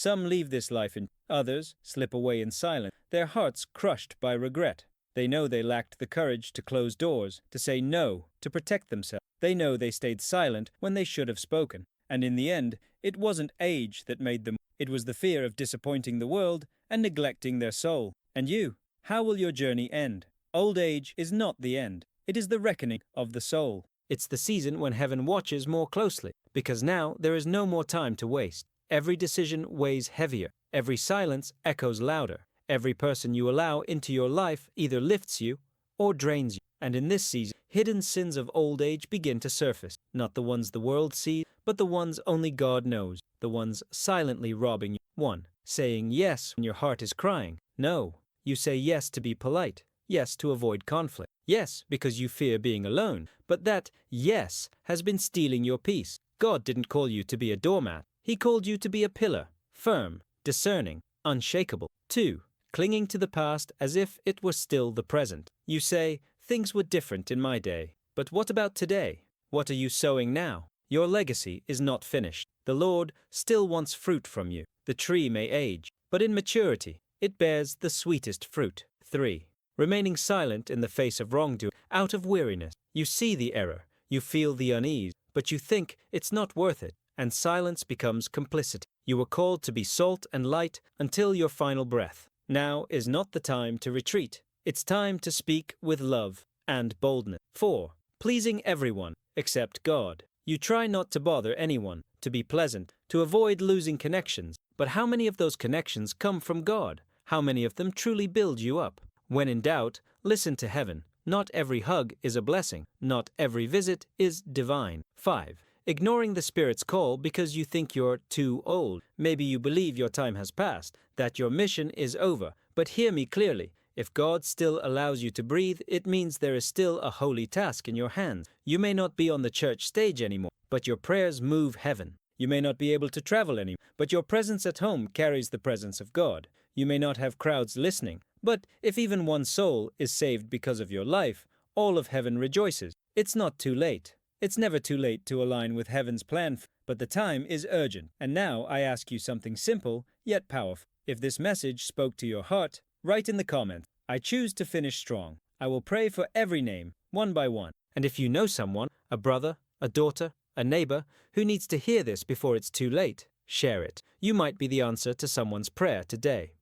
Some leave this life in, others slip away in silence, their hearts crushed by regret. They know they lacked the courage to close doors, to say no, to protect themselves. They know they stayed silent when they should have spoken. And in the end, it wasn't age that made them. It was the fear of disappointing the world and neglecting their soul. And you, how will your journey end? Old age is not the end. It is the reckoning of the soul. It's the season when heaven watches more closely, because now there is no more time to waste. Every decision weighs heavier. Every silence echoes louder. Every person you allow into your life either lifts you or drains you. And in this season, hidden sins of old age begin to surface. Not the ones the world sees, but the ones only God knows. The ones silently robbing you. 1. Saying yes when your heart is crying. No. You say yes to be polite. Yes to avoid conflict. Yes, because you fear being alone. But that yes has been stealing your peace. God didn't call you to be a doormat. He called you to be a pillar. Firm, discerning, unshakable. 2. Clinging to the past as if it were still the present. You say, things were different in my day. But what about today? What are you sowing now? Your legacy is not finished. The Lord still wants fruit from you. The tree may age, but in maturity, it bears the sweetest fruit. 3. Remaining silent in the face of wrongdoing, out of weariness. You see the error, you feel the unease, but you think it's not worth it, and silence becomes complicity. You were called to be salt and light until your final breath. Now is not the time to retreat. It's time to speak with love and boldness. 4. Pleasing everyone except God. You try not to bother anyone, to be pleasant, to avoid losing connections. But how many of those connections come from God? How many of them truly build you up? When in doubt, listen to heaven. Not every hug is a blessing. Not every visit is divine. 5. Ignoring the Spirit's call because you think you're too old. Maybe you believe your time has passed, that your mission is over. But hear me clearly. If God still allows you to breathe, it means there is still a holy task in your hands. You may not be on the church stage anymore, but your prayers move heaven. You may not be able to travel anymore, but your presence at home carries the presence of God. You may not have crowds listening, but if even one soul is saved because of your life, all of heaven rejoices. It's not too late. It's never too late to align with heaven's plan, but the time is urgent. And now I ask you something simple, yet powerful. If this message spoke to your heart, write in the comments, I choose to finish strong. I will pray for every name, one by one. And if you know someone, a brother, a daughter, a neighbor, who needs to hear this before it's too late, share it. You might be the answer to someone's prayer today.